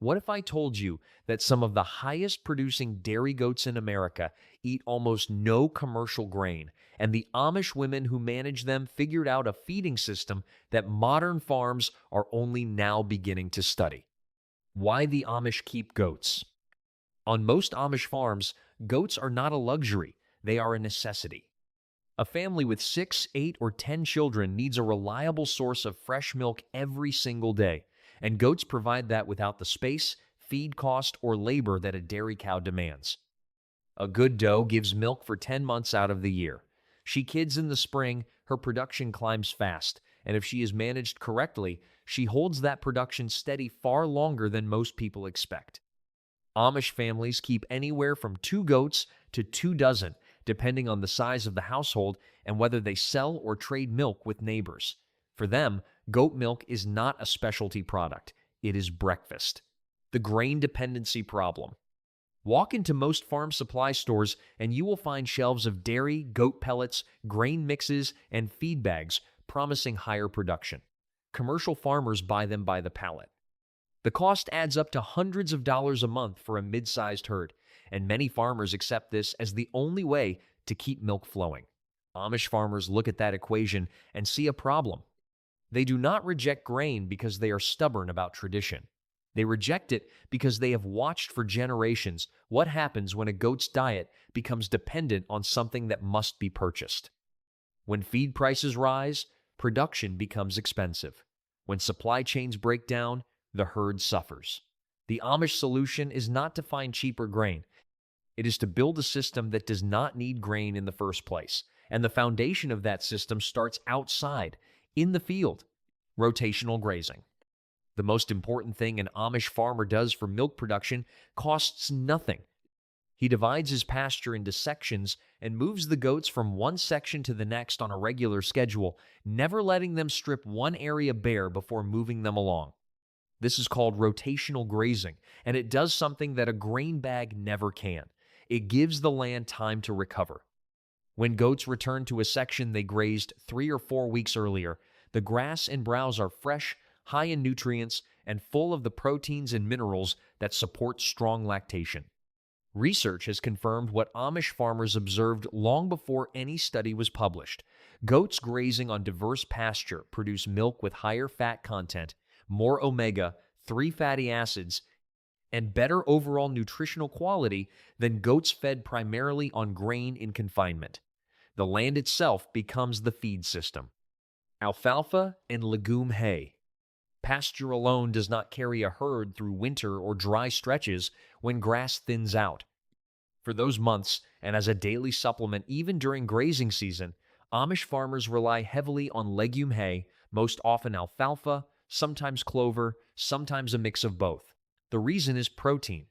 What if I told you that some of the highest producing dairy goats in America eat almost no commercial grain, and the Amish women who manage them figured out a feeding system that modern farms are only now beginning to study? Why the Amish keep goats. On most Amish farms, goats are not a luxury, they are a necessity. A family with 6, 8, or 10 children needs a reliable source of fresh milk every single day, and goats provide that without the space, feed cost, or labor that a dairy cow demands. A good doe gives milk for 10 months out of the year. She kids in the spring, her production climbs fast, and if she is managed correctly, she holds that production steady far longer than most people expect. Amish families keep anywhere from 2 goats to 2 dozen, depending on the size of the household and whether they sell or trade milk with neighbors. For them, goat milk is not a specialty product, it is breakfast. The grain dependency problem. Walk into most farm supply stores and you will find shelves of dairy, goat pellets, grain mixes, and feed bags promising higher production. Commercial farmers buy them by the pallet. The cost adds up to hundreds of dollars a month for a mid-sized herd, and many farmers accept this as the only way to keep milk flowing. Amish farmers look at that equation and see a problem. They do not reject grain because they are stubborn about tradition. They reject it because they have watched for generations what happens when a goat's diet becomes dependent on something that must be purchased. When feed prices rise, production becomes expensive. When supply chains break down, the herd suffers. The Amish solution is not to find cheaper grain. It is to build a system that does not need grain in the first place. And the foundation of that system starts outside, in the field. Rotational grazing. The most important thing an Amish farmer does for milk production costs nothing. He divides his pasture into sections and moves the goats from one section to the next on a regular schedule, never letting them strip one area bare before moving them along. This is called rotational grazing, and it does something that a grain bag never can. It gives the land time to recover. When goats return to a section they grazed 3 or 4 weeks earlier, the grass and browse are fresh, high in nutrients, and full of the proteins and minerals that support strong lactation. Research has confirmed what Amish farmers observed long before any study was published. Goats grazing on diverse pasture produce milk with higher fat content, more omega-3 fatty acids, and better overall nutritional quality than goats fed primarily on grain in confinement. The land itself becomes the feed system. Alfalfa and legume hay. Pasture alone does not carry a herd through winter or dry stretches when grass thins out. For those months, and as a daily supplement even during grazing season, Amish farmers rely heavily on legume hay, most often alfalfa, sometimes clover, sometimes a mix of both. The reason is protein.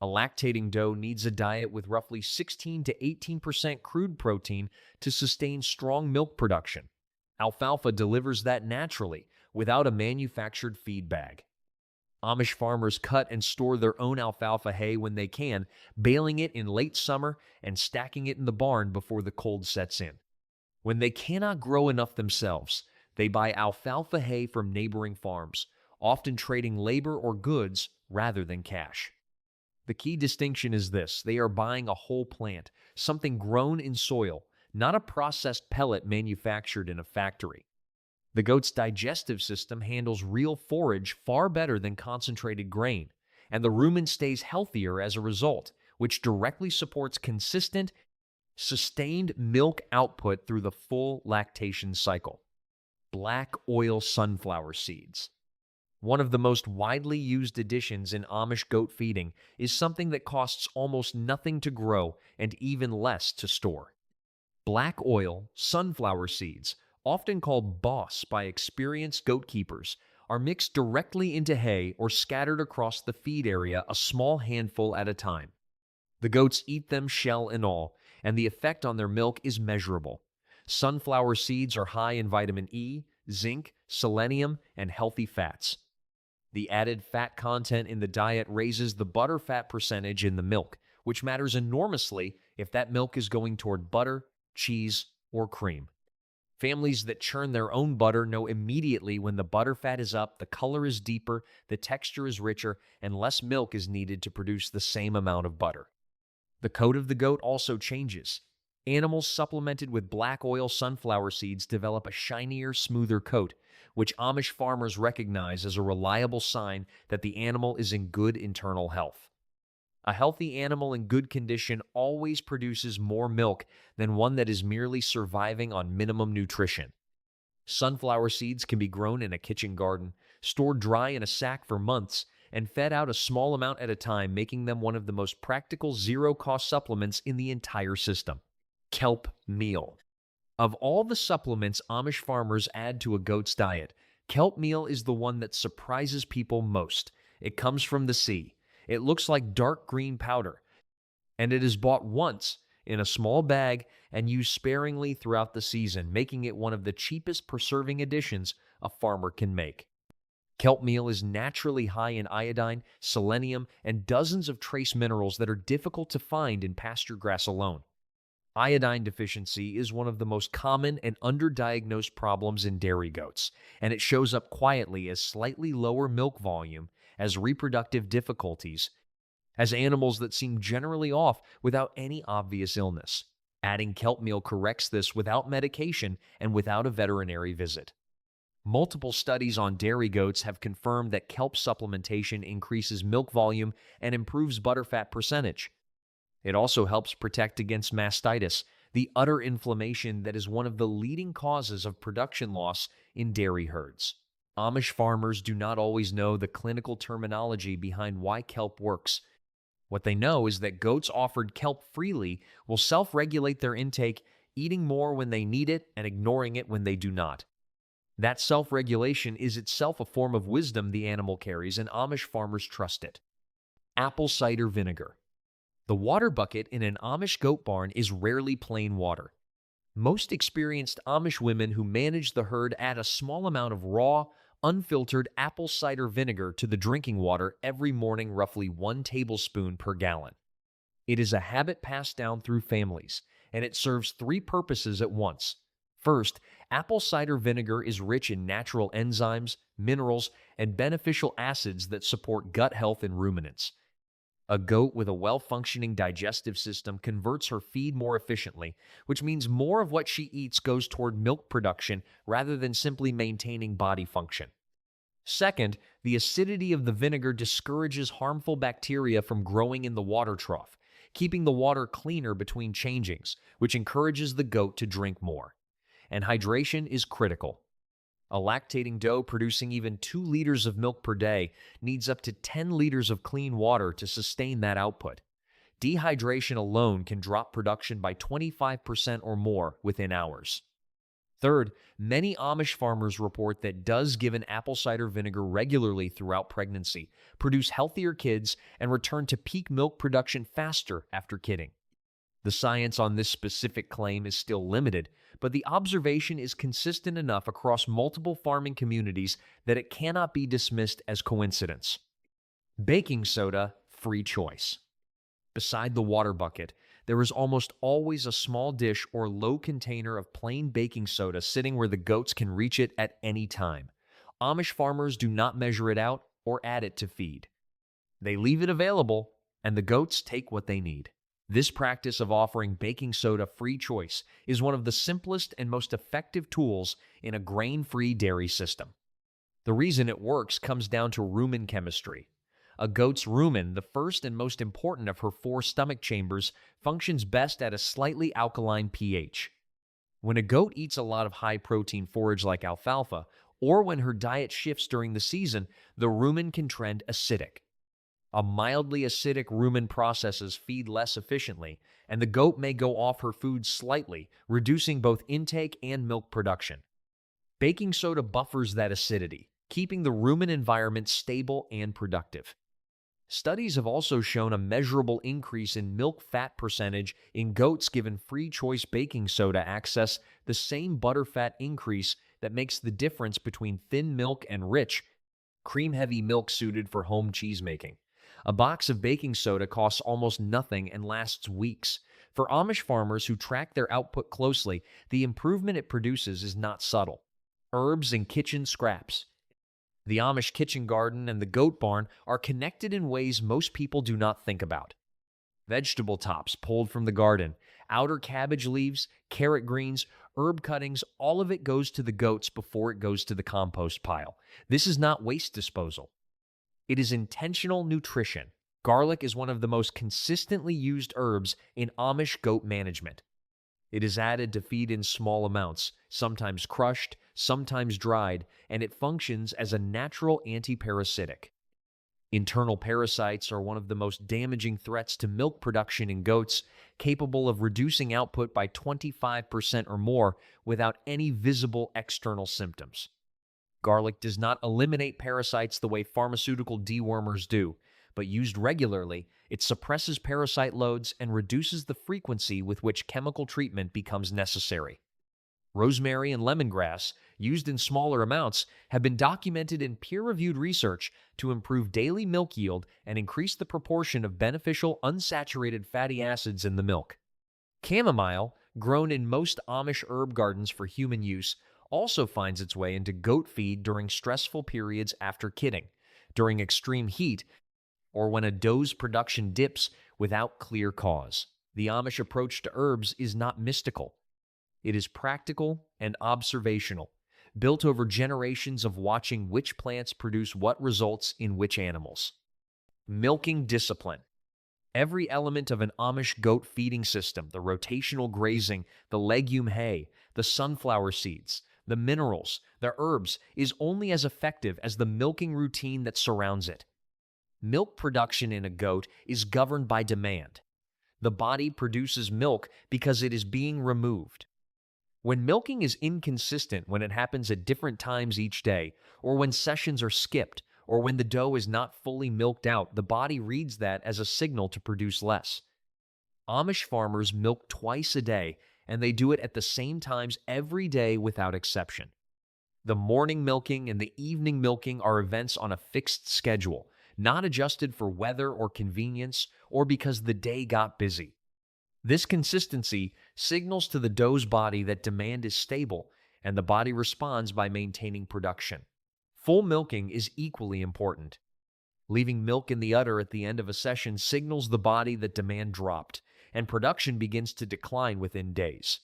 A lactating doe needs a diet with roughly 16 to 18% crude protein to sustain strong milk production. Alfalfa delivers that naturally, without a manufactured feed bag. Amish farmers cut and store their own alfalfa hay when they can, baling it in late summer and stacking it in the barn before the cold sets in. When they cannot grow enough themselves, they buy alfalfa hay from neighboring farms, often trading labor or goods rather than cash. The key distinction is this: they are buying a whole plant, something grown in soil, not a processed pellet manufactured in a factory. The goat's digestive system handles real forage far better than concentrated grain, and the rumen stays healthier as a result, which directly supports consistent, sustained milk output through the full lactation cycle. Black oil sunflower seeds. One of the most widely used additions in Amish goat feeding is something that costs almost nothing to grow and even less to store. Black oil sunflower seeds, often called boss by experienced goat keepers, are mixed directly into hay or scattered across the feed area a small handful at a time. The goats eat them shell and all, and the effect on their milk is measurable. Sunflower seeds are high in vitamin E, zinc, selenium, and healthy fats. The added fat content in the diet raises the butter fat percentage in the milk, which matters enormously if that milk is going toward butter, cheese, or cream. Families that churn their own butter know immediately when the butterfat is up, the color is deeper, the texture is richer, and less milk is needed to produce the same amount of butter. The coat of the goat also changes. Animals supplemented with black oil sunflower seeds develop a shinier, smoother coat, which Amish farmers recognize as a reliable sign that the animal is in good internal health. A healthy animal in good condition always produces more milk than one that is merely surviving on minimum nutrition. Sunflower seeds can be grown in a kitchen garden, stored dry in a sack for months, and fed out a small amount at a time, making them one of the most practical zero-cost supplements in the entire system. Kelp meal. Of all the supplements Amish farmers add to a goat's diet, kelp meal is the one that surprises people most. It comes from the sea. It looks like dark green powder, and it is bought once in a small bag and used sparingly throughout the season, making it one of the cheapest per-serving additions a farmer can make. Kelp meal is naturally high in iodine, selenium, and dozens of trace minerals that are difficult to find in pasture grass alone. Iodine deficiency is one of the most common and underdiagnosed problems in dairy goats, and it shows up quietly as slightly lower milk volume, as reproductive difficulties, as animals that seem generally off without any obvious illness. Adding kelp meal corrects this without medication and without a veterinary visit. Multiple studies on dairy goats have confirmed that kelp supplementation increases milk volume and improves butterfat percentage. It also helps protect against mastitis, the utter inflammation that is one of the leading causes of production loss in dairy herds. Amish farmers do not always know the clinical terminology behind why kelp works. What they know is that goats offered kelp freely will self-regulate their intake, eating more when they need it and ignoring it when they do not. That self-regulation is itself a form of wisdom the animal carries, and Amish farmers trust it. Apple cider vinegar. The water bucket in an Amish goat barn is rarely plain water. Most experienced Amish women who manage the herd add a small amount of raw, unfiltered apple cider vinegar to the drinking water every morning, roughly 1 tablespoon per gallon. It is a habit passed down through families, and it serves 3 purposes at once. First, apple cider vinegar is rich in natural enzymes, minerals, and beneficial acids that support gut health in ruminants. A goat with a well-functioning digestive system converts her feed more efficiently, which means more of what she eats goes toward milk production rather than simply maintaining body function. Second, the acidity of the vinegar discourages harmful bacteria from growing in the water trough, keeping the water cleaner between changings, which encourages the goat to drink more. And hydration is critical. A lactating doe producing even 2 liters of milk per day needs up to 10 liters of clean water to sustain that output. Dehydration alone can drop production by 25% or more within hours. Third, many Amish farmers report that does given apple cider vinegar regularly throughout pregnancy produce healthier kids and return to peak milk production faster after kidding. The science on this specific claim is still limited, but the observation is consistent enough across multiple farming communities that it cannot be dismissed as coincidence. Baking soda, free choice. Beside the water bucket, there is almost always a small dish or low container of plain baking soda sitting where the goats can reach it at any time. Amish farmers do not measure it out or add it to feed. They leave it available, and the goats take what they need. This practice of offering baking soda free choice is one of the simplest and most effective tools in a grain-free dairy system. The reason it works comes down to rumen chemistry. A goat's rumen, the first and most important of her 4 stomach chambers, functions best at a slightly alkaline pH. When a goat eats a lot of high-protein forage like alfalfa, or when her diet shifts during the season, the rumen can trend acidic. A mildly acidic rumen processes feed less efficiently, and the goat may go off her food slightly, reducing both intake and milk production. Baking soda buffers that acidity, keeping the rumen environment stable and productive. Studies have also shown a measurable increase in milk fat percentage in goats given free choice baking soda access, the same butterfat increase that makes the difference between thin milk and rich, cream-heavy milk suited for home cheese making. A box of baking soda costs almost nothing and lasts weeks. For Amish farmers who track their output closely, the improvement it produces is not subtle. Herbs and kitchen scraps. The Amish kitchen garden and the goat barn are connected in ways most people do not think about. Vegetable tops pulled from the garden, outer cabbage leaves, carrot greens, herb cuttings, all of it goes to the goats before it goes to the compost pile. This is not waste disposal. It is intentional nutrition. Garlic is one of the most consistently used herbs in Amish goat management. It is added to feed in small amounts, sometimes crushed, sometimes dried, and it functions as a natural anti-parasitic. Internal parasites are one of the most damaging threats to milk production in goats, capable of reducing output by 25% or more without any visible external symptoms. Garlic does not eliminate parasites the way pharmaceutical dewormers do, but used regularly, it suppresses parasite loads and reduces the frequency with which chemical treatment becomes necessary. Rosemary and lemongrass, used in smaller amounts, have been documented in peer-reviewed research to improve daily milk yield and increase the proportion of beneficial unsaturated fatty acids in the milk. Chamomile, grown in most Amish herb gardens for human use, also finds its way into goat feed during stressful periods after kidding, during extreme heat, or when a doe's production dips without clear cause. The Amish approach to herbs is not mystical. It is practical and observational, built over generations of watching which plants produce what results in which animals. Milking discipline. Every element of an Amish goat feeding system, the rotational grazing, the legume hay, the sunflower seeds, the minerals, the herbs, is only as effective as the milking routine that surrounds it. Milk production in a goat is governed by demand. The body produces milk because it is being removed. When milking is inconsistent, when it happens at different times each day, or when sessions are skipped, or when the doe is not fully milked out, the body reads that as a signal to produce less. Amish farmers milk twice a day, and they do it at the same times every day without exception. The morning milking and the evening milking are events on a fixed schedule, not adjusted for weather or convenience, or because the day got busy. This consistency signals to the doe's body that demand is stable, and the body responds by maintaining production. Full milking is equally important. Leaving milk in the udder at the end of a session signals the body that demand dropped, and production begins to decline within days.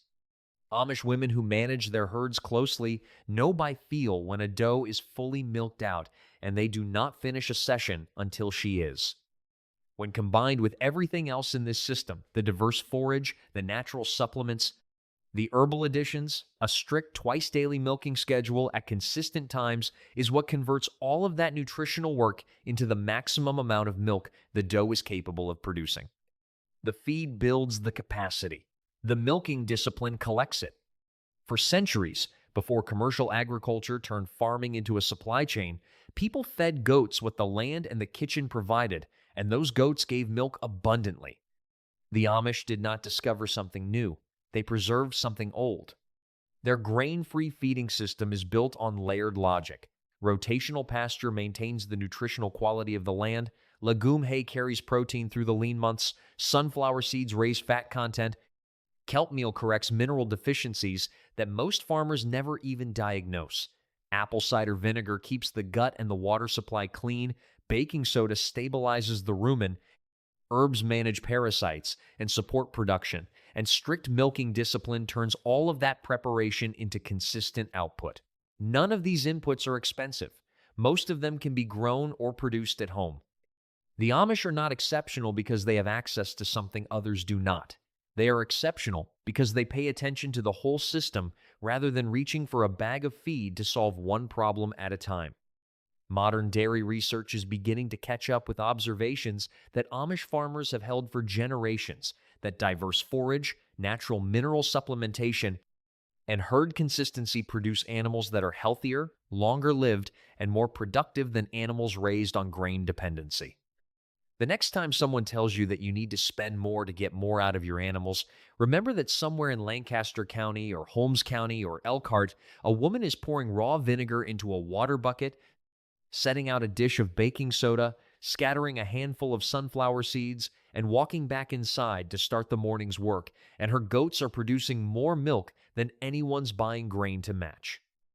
Amish women who manage their herds closely know by feel when a doe is fully milked out, and they do not finish a session until she is. When combined with everything else in this system, the diverse forage, the natural supplements, the herbal additions, a strict twice-daily milking schedule at consistent times is what converts all of that nutritional work into the maximum amount of milk the doe is capable of producing. The feed builds the capacity. The milking discipline collects it. For centuries, before commercial agriculture turned farming into a supply chain, people fed goats what the land and the kitchen provided, and those goats gave milk abundantly. The Amish did not discover something new. They preserved something old. Their grain-free feeding system is built on layered logic. Rotational pasture maintains the nutritional quality of the land, legume hay carries protein through the lean months, sunflower seeds raise fat content, kelp meal corrects mineral deficiencies that most farmers never even diagnose. Apple cider vinegar keeps the gut and the water supply clean, baking soda stabilizes the rumen, herbs manage parasites and support production, and strict milking discipline turns all of that preparation into consistent output. None of these inputs are expensive. Most of them can be grown or produced at home. The Amish are not exceptional because they have access to something others do not. They are exceptional because they pay attention to the whole system rather than reaching for a bag of feed to solve one problem at a time. Modern dairy research is beginning to catch up with observations that Amish farmers have held for generations, that diverse forage, natural mineral supplementation, and herd consistency produce animals that are healthier, longer-lived, and more productive than animals raised on grain dependency. The next time someone tells you that you need to spend more to get more out of your animals, remember that somewhere in Lancaster County or Holmes County or Elkhart, a woman is pouring raw vinegar into a water bucket, setting out a dish of baking soda, scattering a handful of sunflower seeds, and walking back inside to start the morning's work, and her goats are producing more milk than anyone's buying grain to match.